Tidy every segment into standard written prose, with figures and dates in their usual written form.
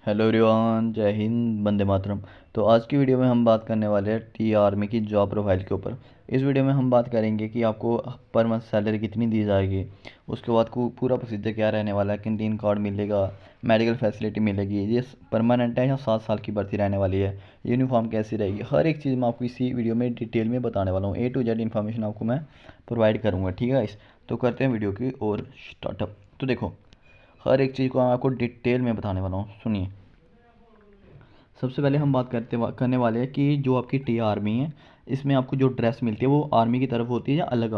Hello everyone, जय हिंद, वंदे मातरम। तो आज की वीडियो में हम बात करने वाले हैं टी आर्मी की जॉब प्रोफाइल के ऊपर। इस वीडियो में हम बात करेंगे कि आपको पर मंथ सैलरी कितनी दी जाएगी, उसके बाद को पूरा प्रोसीजर क्या रहने वाला है, कैंटीन कार्ड मिलेगा, मेडिकल फैसिलिटी मिलेगी, ये परमानेंट है या 7 साल की भर्ती रहने वाली है, यूनिफॉर्म कैसी रहेगी, हर एक चीज़ मैं आपको इसी वीडियो में डिटेल में बताने वाला हूँ। A to Z इन्फॉर्मेशन आपको मैं प्रोवाइड करूँगा, ठीक है। इस तो करते हैं वीडियो की और स्टार्टअप। तो देखो, हर एक चीज़ को मैं आपको डिटेल में बताने वाला हूँ, सुनिए। सबसे पहले हम बात करने वाले हैं कि जो आपकी टी आर्मी है, इसमें आपको जो ड्रेस मिलती है वो आर्मी की तरफ होती है या अलग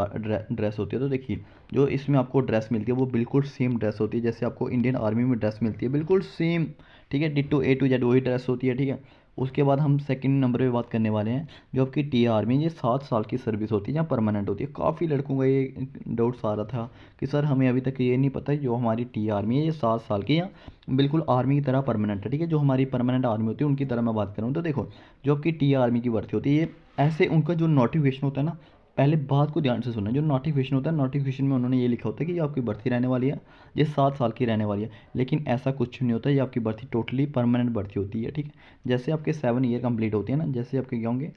ड्रेस होती है। तो देखिए, जो इसमें आपको ड्रेस मिलती है वो बिल्कुल सेम ड्रेस होती है जैसे आपको इंडियन आर्मी में ड्रेस मिलती है, बिल्कुल सेम, ठीक है। डिट्टो A to Z वही ड्रेस होती है, ठीक है। उसके बाद हम सेकंड नंबर पे बात करने वाले हैं, जो आपकी टी आर्मी ये 7 साल की सर्विस होती है या परमानेंट होती है। काफ़ी लड़कों का ये डाउट्स आ रहा था कि सर हमें अभी तक ये नहीं पता जो हमारी टी आर्मी है ये 7 साल की या बिल्कुल आर्मी की तरह परमानेंट है, ठीक है। जो हमारी परमानेंट आर्मी होती है उनकी तरह मैं बात करूँ तो देखो, जो आपकी टी आर्मी की भर्ती होती है ये ऐसे उनका जो नोटिफिकेशन होता है ना, पहले बात को ध्यान से सुनना। जो नोटिफिकेशन होता है, नोटिफिकेशन में उन्होंने ये लिखा होता है कि ये आपकी भर्ती रहने वाली है, ये 7 साल की रहने वाली है। लेकिन ऐसा कुछ नहीं होता, ये आपकी भर्ती टोटली परमानेंट भर्ती होती है, ठीक है। जैसे आपके 7 ईयर कंप्लीट होती है ना, जैसे आपके क्या होंगे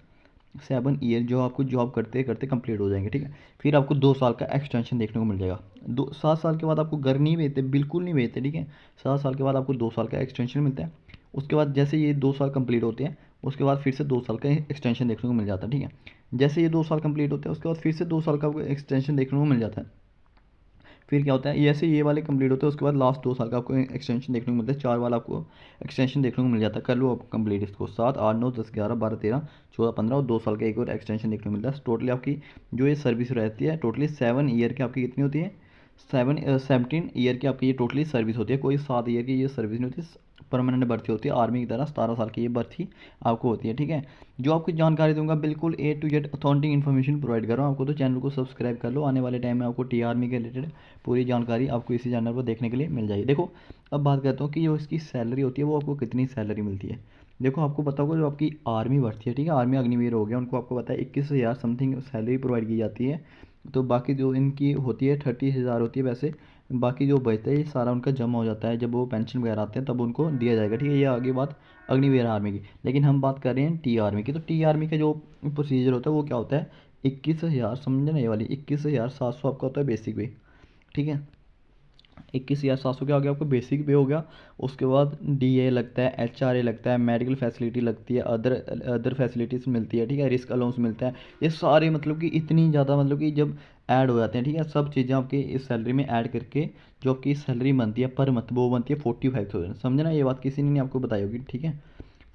7 ईयर जो आपको जॉब करते करते कंप्लीट हो जाएंगे, ठीक है। फिर आपको 2 साल का एक्सटेंशन देखने को मिल जाएगा। 7 साल के बाद आपको घर नहीं भेजते, बिल्कुल नहीं भेजते, ठीक है। 7 साल के बाद आपको 2 साल का एक्सटेंशन मिलता है। उसके बाद जैसे ये 2 साल कंप्लीट होते हैं, उसके बाद फिर से 2 साल का एक्सटेंशन देखने को मिल जाता है, ठीक है। जैसे ये 2 साल कंप्लीट होते हैं उसके बाद फिर से 2 साल का एक्सटेंशन देखने को मिल जाता है। फिर क्या होता है, जैसे ये वाले कंप्लीट होते हैं उसके बाद लास्ट 2 साल का आपको एक्सटेंशन देखने को मिलता है। 4 वाला आपको एक्सटेंशन देखने को मिल जाता है। कर लो आप कंप्लीट इसको, 7 8 9 10 11 12 13 14 15 और 2 साल का एक और एक्सटेंशन देखने को मिलता है। टोटली आपकी जो ये सर्विस रहती है, टोटली 7 ईयर की आपकी कितनी होती है, 17 ईयर की आपकी ये टोटली सर्विस होती है। कोई 7 ईयर की ये सर्विस नहीं होती, परमानेंट भर्ती होती है आर्मी की तरह। 17 साल की ये भर्ती आपको होती है, ठीक है। जो आपकी जानकारी दूंगा बिल्कुल A to Z authentic information provide कर रहा हूँ आपको। तो चैनल को सब्सक्राइब कर लो, आने वाले टाइम में आपको टी आर्मी के रिलेटेड पूरी जानकारी आपको इसी चैनल पर देखने के लिए मिल जाएगी। देखो, अब बात करता हूँ कि जो इसकी सैलरी होती है वो आपको कितनी सैलरी मिलती है। देखो, आपको पता होगा जो आपकी आर्मी भर्ती है, ठीक है, आर्मी अग्निवीर हो गया, उनको आपको पता है 21,000 समथिंग सैलरी प्रोवाइड की जाती है। तो बाकी जो इनकी होती है 30,000 होती है वैसे। बाकी जो बचता है ये सारा उनका जमा हो जाता है, जब वो पेंशन वगैरह आते हैं तब उनको दिया जाएगा, ठीक है। ये आगे बात अग्निवीर आर्मी की। लेकिन हम बात कर रहे हैं टी आर्मी की। तो टी आर्मी का जो प्रोसीजर होता है वो क्या होता है, 21,000, समझना ये वाली 21,700 आपका होता है बेसिक पे, ठीक है। 21,700 क्या हो गया आपको बेसिक पे हो गया। उसके बाद DA लगता है, HRA लगता है, मेडिकल फैसिलिटी लगती है, अदर अदर फैसिलिटीज़ मिलती है, ठीक है, रिस्क अलाउंस मिलता है। ये सारे मतलब कि इतनी ज़्यादा मतलब कि जब ऐड हो जाते हैं, ठीक है, सब चीज़ें आपके इस सैलरी में ऐड करके जो आपकी सैलरी बनती है पर मंथ वो बनती है 45,000। समझना, ये बात किसी ने नहीं आपको बताई होगी, ठीक है।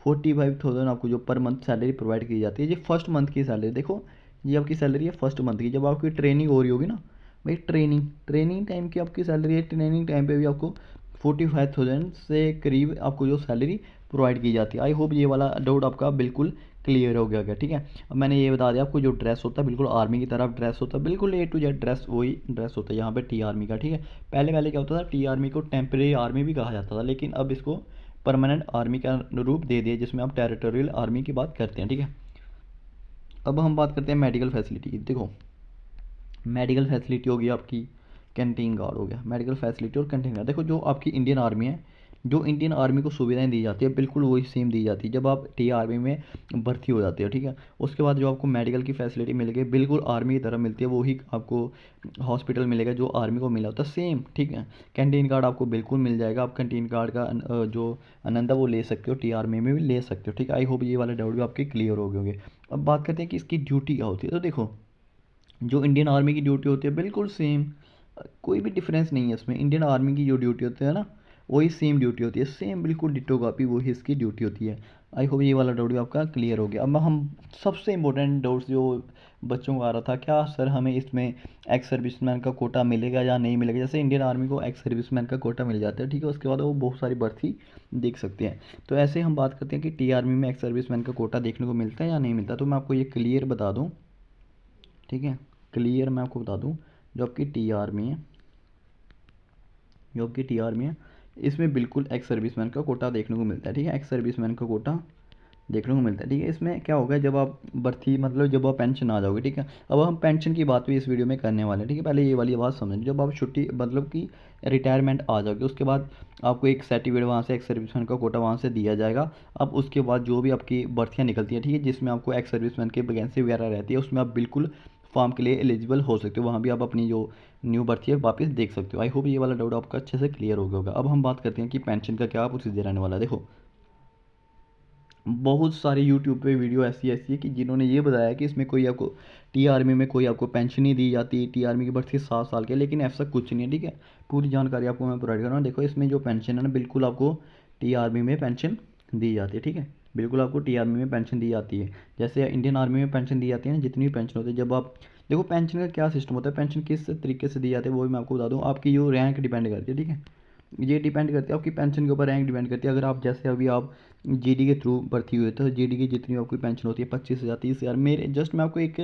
45,000 आपको जो पर मंथ सैलरी प्रोवाइड की जाती है। ये फर्स्ट मंथ की सैलरी, देखो ये आपकी सैलरी है फर्स्ट मंथ की। जब आपकी ट्रेनिंग हो रही होगी ना भाई, ट्रेनिंग ट्रेनिंग टाइम की आपकी सैलरी है, ट्रेनिंग टाइम पे भी आपको 45,000 से करीब आपको जो सैलरी प्रोवाइड की जाती है। आई होप ये वाला डाउट आपका बिल्कुल क्लियर हो गया, ठीक है। अब मैंने ये बता दिया आपको, जो ड्रेस होता है बिल्कुल आर्मी की तरह ड्रेस होता है, बिल्कुल A to Z ड्रेस वही ड्रेस होता है यहाँ पे टी आर्मी का, ठीक है। पहले पहले क्या होता था, टी आर्मी को टेम्परेरी आर्मी भी कहा जाता था, लेकिन अब इसको परमानेंट आर्मी का रूप दे दिया, जिसमें आप टेरिटोरियल आर्मी की बात करते हैं, ठीक है। अब हम बात करते हैं मेडिकल फैसिलिटी की। देखो, मेडिकल फैसिलिटी होगी आपकी, कैंटीन गार्ड हो गया, मेडिकल फैसिलिटी और कैंटीन गार्ड। देखो, जो आपकी इंडियन आर्मी है, जो इंडियन आर्मी को सुविधाएं दी जाती है बिल्कुल वही सेम दी जाती है जब आप टी आर्मी में भर्ती हो जाते हो, ठीक है। उसके बाद जो आपको मेडिकल की फैसिलिटी मिलेगी बिल्कुल आर्मी की तरह मिलती है, वही आपको हॉस्पिटल मिलेगा जो आर्मी को मिला होता है, सेम, ठीक है। कैंटीन कार्ड आपको बिल्कुल मिल जाएगा, आप कैंटीन कार्ड का जो आनंद है वो ले सकते हो, टी आर्मी में भी ले सकते हो, ठीक है। आई होप ये वाले डाउट भी आपके क्लियर हो गए होंगे। अब बात करते हैं कि इसकी ड्यूटी क्या होती है। तो देखो, जो इंडियन आर्मी की ड्यूटी होती है बिल्कुल सेम, कोई भी डिफरेंस नहीं है इसमें। इंडियन आर्मी की जो ड्यूटी होती है ना, वही सेम ड्यूटी होती है, सेम बिल्कुल डिट्टो कॉपी वही इसकी ड्यूटी होती है। आई होप ये वाला डाउट भी आपका क्लियर हो गया। अब हम सबसे इंपॉर्टेंट डाउट्स जो बच्चों को आ रहा था, क्या सर हमें इसमें एक्स सर्विसमैन का कोटा मिलेगा या नहीं मिलेगा। जैसे इंडियन आर्मी को एक्स सर्विसमैन का कोटा मिल जाता है, ठीक है, उसके बाद वो बहुत सारी भर्ती देख सकते हैं। तो ऐसे हम बात करते हैं कि टी आर्मी में एक्स सर्विसमैन का कोटा देखने को मिलता है या नहीं मिलता। तो मैं आपको ये क्लियर बता दूँ, ठीक है, क्लियर मैं आपको बता दूं, जो आपकी टी आर्मी है, जो आपकी टी आर्मी है, इसमें बिल्कुल एक्स सर्विसमैन का कोटा देखने को मिलता है, ठीक है। एक्स सर्विसमैन का कोटा देखने को मिलता है। ठीक है, इसमें क्या होगा जब आप भर्ती मतलब जब आप पेंशन आ जाओगे। ठीक है, अब हम पेंशन की बात भी इस वीडियो में करने वाले हैं। ठीक है, पहले ये वाली बात समझें, जब आप छुट्टी मतलब कि रिटायरमेंट आ जाओगे उसके बाद आपको एक सर्टिफिकेट वहाँ से, एक्स सर्विसमैन का कोटा वहाँ से दिया जाएगा। अब उसके बाद जो भी आपकी भर्तियाँ निकलती हैं, ठीक है, जिसमें आपको एक्स सर्विसमैन की वैकेंसी वगैरह रहती है, उसमें आप बिल्कुल फॉर्म के लिए एलिजिबल हो सकते हो। वहाँ भी आप अपनी जो न्यू भर्ती है वापस देख सकते हो। आई होप ये वाला डाउट आपका अच्छे से क्लियर हो गया होगा। अब हम बात करते हैं कि पेंशन का क्या प्रोसीजर रहने वाला है। देखो, बहुत सारे यूट्यूब पे वीडियो ऐसी ऐसी है कि जिन्होंने ये बताया कि इसमें कोई आपको टी आर्मी में कोई आपको पेंशन नहीं दी जाती, टी आर्मी की भर्ती 7 साल की, लेकिन ऐसा कुछ नहीं है। ठीक है, पूरी जानकारी आपको मैं प्रोवाइड कर रहा हूँ। देखो, इसमें जो पेंशन है ना, बिल्कुल आपको टी आर्मी में पेंशन दी जाती है। ठीक है, बिल्कुल आपको टी आर्मी में पेंशन दी जाती है, जैसे इंडियन आर्मी में पेंशन दी जाती है ना, जितनी भी पेंशन होती है। जब आप देखो पेंशन का क्या सिस्टम होता है, पेंशन किस तरीके से दी जाती है वो भी मैं आपको बता दूँ। आपकी जो रैंक डिपेंड करती है। ठीक है, ये डिपेंड करती है आपकी पेंशन के ऊपर, रैंक डिपेंड करती है। अगर आप जैसे अभी आप जीडी के थ्रू भर्ती हुए तो जीडी की जितनी आपकी पेंशन होती है 25,000 30,000, मेरे जस्ट मैं आपको एक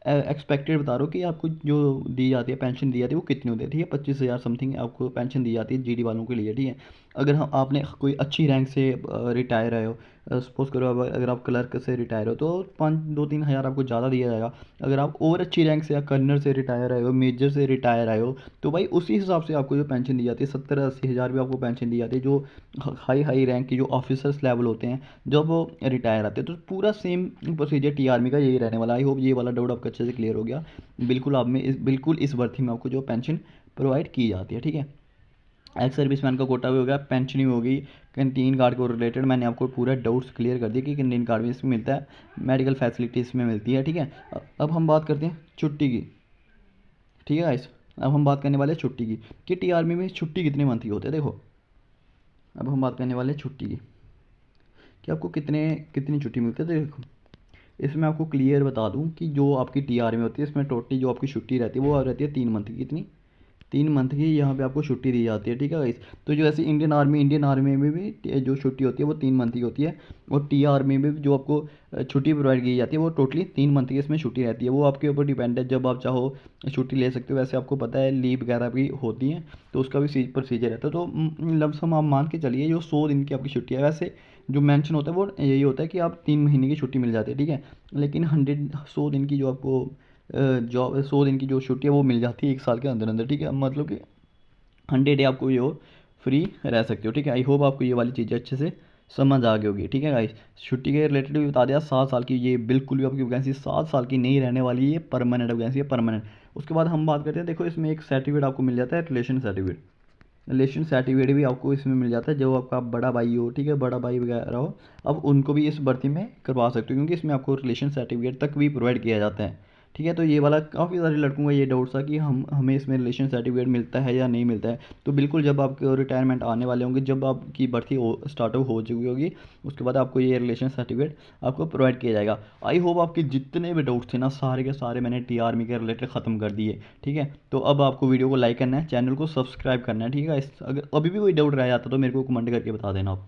एक्सपेक्टेड बता रहा हूँ कि आपको जो दी जाती है पेंशन दी जाती है वो कितनी होती है। ठीक है, 25,000 समथिंग आपको पेंशन दी जाती है जीडी वालों के लिए। ठीक है, अगर हम आपने कोई अच्छी रैंक से रिटायर आए हो, सपोज करो अब अगर आप क्लर्क से रिटायर हो तो 5-2-3 हज़ार आपको ज़्यादा दिया जाएगा। अगर आप और अच्छी रैंक से या कर्नल से रिटायर आए हो, मेजर से रिटायर आए हो, तो भाई उसी हिसाब से आपको जो पेंशन दी जाती है 70-80 हज़ार भी आपको पेंशन दी जाती है। जो हाई हाई रैंक के जो ऑफिसर्स लेवल होते हैं जब वो रिटायर आते हैं, तो पूरा सेम प्रोसीजर टी आर्मी का यही रहने वाला। आई होप ये वाला डाउट आपका अच्छे से क्लियर हो गया। बिल्कुल आप में बिल्कुल इस भर्ती में आपको जो पेंशन प्रोवाइड की जाती है। ठीक है, एक्स सर्विसमैन का कोटा भी हो गया, पेंशन भी होगी, कैंटीन कार्ड को रिलेटेड मैंने आपको पूरा डाउट्स क्लियर कर दिया कि कैंटीन कार्ड भी इसमें मिलता है, मेडिकल फैसिलिटी इसमें मिलती है। ठीक है, अब हम बात करते हैं छुट्टी की। ठीक है गाइस, अब हम बात करने वाले हैं छुट्टी की कि टी आर्मी में छुट्टी कितने मंथ की होते हैं। देखो, अब हम बात करने वाले हैं छुट्टी की कि आपको कितनी छुट्टी मिलती है। तो देखो, इसमें आपको क्लियर बता दूं कि जो आपकी टी आर में होती है इसमें टोटली जो आपकी छुट्टी रहती है वो रहती है 3 मंथ की। कितनी? 3 मंथ की यहाँ पे आपको छुट्टी दी जाती है। ठीक है गाइस, तो जो ऐसी इंडियन आर्मी में भी जो छुट्टी होती है वो 3 मंथ की होती है, और टी आर्मी में भी जो आपको छुट्टी प्रोवाइड की जाती है वो टोटली 3 मंथ की इसमें छुट्टी रहती है। वो आपके ऊपर डिपेंड है, जब आप चाहो छुट्टी ले सकते हो। वैसे आपको पता है लीव वगैरह भी होती हैं, तो उसका भी प्रोसीजर रहता है। तो लमसम आप मान के चलिए जो 100 दिन की आपकी छुट्टी है। वैसे जो मेंशन होता है वो यही होता है कि आप 3 महीने की छुट्टी मिल जाती है। ठीक है, लेकिन 100 दिन की जो आपको जॉब 100 दिन की जो छुट्टी है वो मिल जाती है 1 साल के अंदर अंदर। ठीक है, मतलब कि 100 डे आपको ये हो फ्री रह सकते हो। ठीक है, आई होप आपको ये वाली चीज़ें अच्छे से समझ आ गई होगी। ठीक है गाइस, छुट्टी के रिलेटेड भी बता दिया। 7 साल की ये बिल्कुल भी आपकी वैकेंसी 7 साल की नहीं रहने वाली, ये परमानेंट वैकेंसी है, परमानेंट। उसके बाद हम बात करते हैं, देखो इसमें एक सर्टिफिकेट आपको मिल जाता है, रिलेशन सर्टिफिकेट। रिलेशन सर्टिफिकेट भी आपको इसमें मिल जाता है, जो आपका बड़ा भाई हो, ठीक है, बड़ा भाई वगैरह हो, अब उनको भी इस भर्ती में करवा सकते हो, क्योंकि इसमें आपको रिलेशन सर्टिफिकेट तक भी प्रोवाइड किया जाता है। ठीक है, तो ये वाला काफ़ी सारे लड़कों का ये डाउट था कि हमें इसमें रिलेशन सर्टिफिकेट मिलता है या नहीं मिलता है। तो बिल्कुल जब आपके रिटायरमेंट आने वाले होंगे, जब आपकी भर्ती स्टार्ट हो चुकी होगी, उसके बाद आपको ये रिलेशन सर्टिफिकेट आपको प्रोवाइड किया जाएगा। आई होप आपके जितने भी डाउट्स थे ना, सारे के सारे मैंने टी आर्मी के रिलेटेड ख़त्म कर दिए। ठीक है, तो अब आपको वीडियो को लाइक करना है, चैनल को सब्सक्राइब करना है। ठीक है, अगर अभी भी कोई डाउट रह जाता तो मेरे को कमेंट करके बता देना आप।